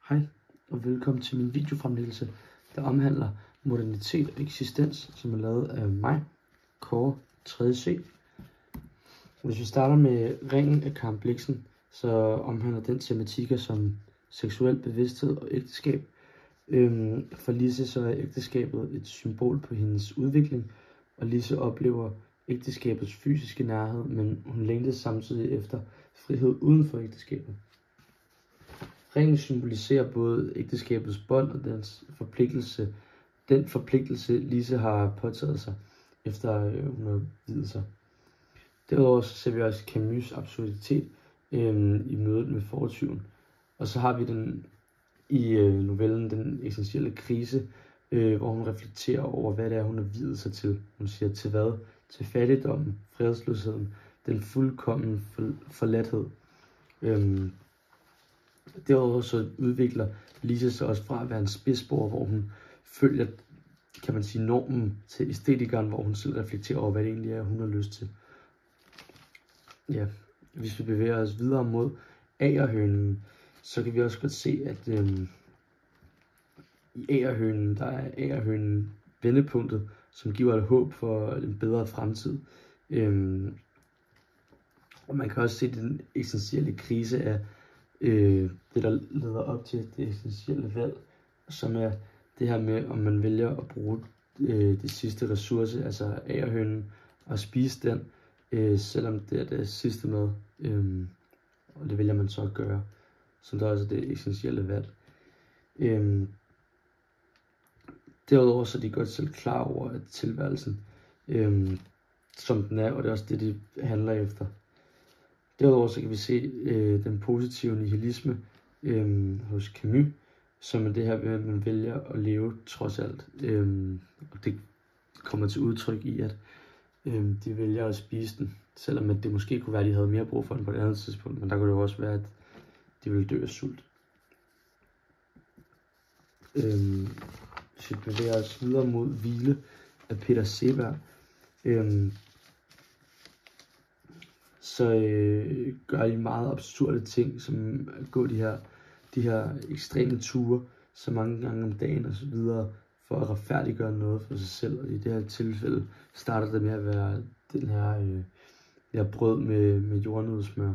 Hej og velkommen til min videofremlæggelse, der omhandler modernitet og eksistens, som er lavet af mig, Kåre 3C. Hvis vi starter med Ringen af Karen Blixen, så omhandler den tematikker som seksuel bevidsthed og ægteskab. For Lise så er ægteskabet et symbol på hendes udvikling, og Lise oplever ægteskabets fysiske nærhed, men hun længtes samtidig efter frihed uden for ægteskabet. Ringen symboliserer både ægteskabets bånd og den forpligtelse, Lise har påtaget sig, efter hun har viet sig. Derudover så ser vi også Camus' absurditet i mødet med fortyven. Og så har vi i novellen den essentielle krise, hvor hun reflekterer over, hvad det er, hun har viet sig til. Hun siger til hvad? Til fattigdommen, fredsløsheden, den fuldkommen forladthed. Derudover så udvikler Lise sig også fra at være en spidsbord, hvor hun følger, kan man sige, normen, til æstetikeren, hvor hun selv reflekterer over, hvad det egentlig er, hun har lyst til. Ja, hvis vi bevæger os videre mod agerhønen, så kan vi også godt se, at i agerhønen, der er agerhønen vendepunktet, som giver et håb for en bedre fremtid. Og man kan også se den essentielle krise af det, der leder op til det essentielle valg, som er det her med, om man vælger at bruge det sidste ressource, altså agerhønen, og spise den, selvom det er det sidste mad, og det vælger man så at gøre, som der også er det essentielle valg. Derudover så er de godt selv klar over, at tilværelsen, som den er, og det er også det, de handler efter. Derudover så kan vi se den positive nihilisme hos Camus, som er det her ved, at man vælger at leve trods alt. Og det kommer til udtryk i, at de vælger at spise den, selvom at det måske kunne være, at de havde mere brug for den på et andet tidspunkt, men der kunne det jo også være, at de ville dø af sult. Hvis vi bevæger os videre mod Hvile af Peter Seeberg, så gør de meget absurde ting, som at gå de her ekstreme ture så mange gange om dagen og så videre, for at retfærdiggøre noget for sig selv. Og i det her tilfælde starter det med at være det her brød med jordnøddesmør.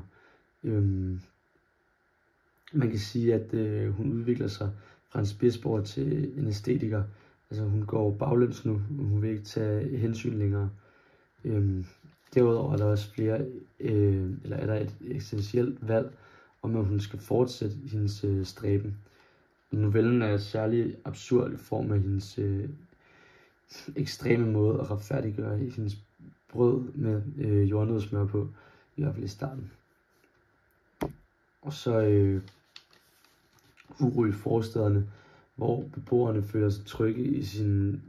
Man kan sige, at hun udvikler sig fra en spidsbord til en æstetiker. Altså hun går baglæns nu, hun vil ikke tage hensyn længere. Derudover er der også er der et essentielt valg om, at hun skal fortsætte hendes stræben. Novellen er særlig absurd i form af hendes ekstreme måde at retfærdiggøre hendes brød med jordnøddesmør på, i hvert fald i starten. Og så uro i forstederne, hvor beboerne føler sig trygge i sin,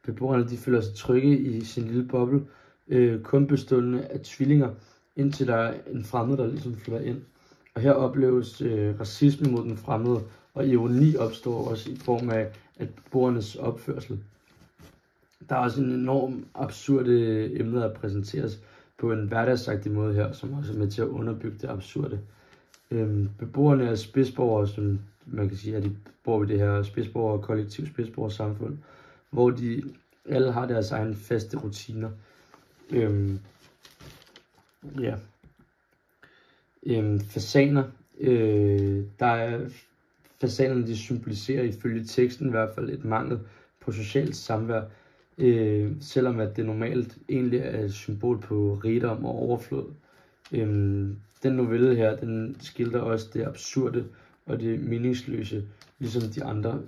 beboerne de føler sig trygge i sin lille boble, kun bestående af tvillinger, indtil der er en fremmed, der ligesom flytter ind. Og her opleves racisme mod den fremmede, og ironi opstår også i form af at beboernes opførsel. Der er også en enorm absurde emne, der præsenteres på en hverdagsagtig måde her, som også er med til at underbygge det absurde. Beboerne er spidsborgere, som man kan sige, at de bor i det her spidsborger kollektiv spidsborgersamfund, hvor de alle har deres egne faste rutiner. Fasaner. Fasanerne, de symboliserer ifølge teksten i hvert fald et mangel på socialt samvær, selvom at det normalt egentlig er et symbol på rigdom og overflod. Den novelle her, den skildrer også det absurde og det meningsløse, ligesom de andre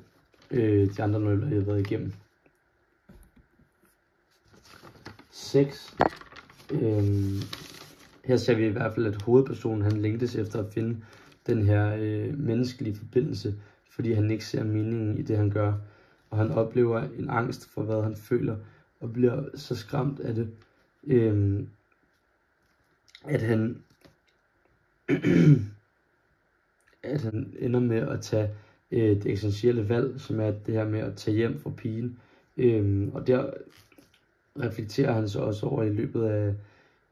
noveller, jeg har været igennem. 6. Her ser vi i hvert fald, at hovedpersonen han længtes efter at finde den her menneskelige forbindelse, fordi han ikke ser meningen i det, han gør. Og han oplever en angst for, hvad han føler, og bliver så skræmt af det, at han ender med at tage det essentielle valg, som er det her med at tage hjem fra pigen. Og der reflekterer han så også over i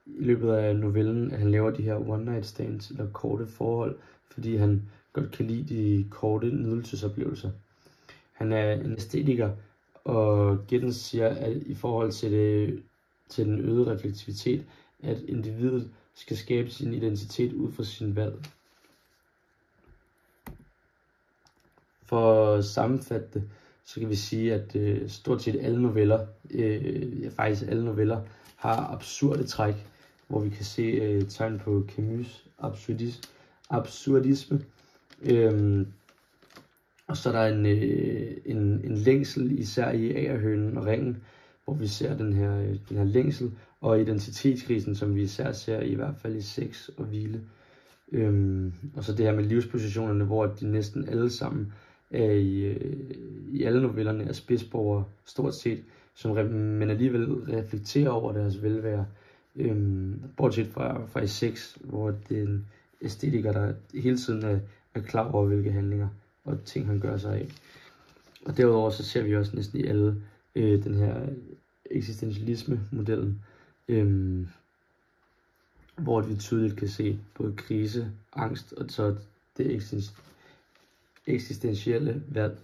løbet af novellen, at han laver de her one night stands eller korte forhold, fordi han godt kan lide de korte nydelsesoplevelser. Han er en æstetiker, og Giddens siger, at i forhold til den øgede reflektivitet, at individet skal skabe sin identitet ud fra sin valg. For at sammenfatte det, så kan vi sige, at stort set alle noveller, faktisk alle noveller, har absurde træk, hvor vi kan se tegn på Camus' absurdisme. Og så er der en længsel, især i Agerhønen og Ringen, hvor vi ser den her længsel, og identitetskrisen, som vi især ser i hvert fald i Sex og Hvile. Og så det her med livspositionerne, hvor de næsten alle sammen er i alle novellerne er spidsborgere, stort set, men alligevel reflekterer over deres velvære. Bortset fra i Sex, hvor det er en æstetiker, der hele tiden er klar over, hvilke handlinger og ting, han gør sig af. Og derudover så ser vi også næsten i alle den her eksistentialisme-modellen, hvor vi tydeligt kan se både krise, angst og så det eksistentielle valg.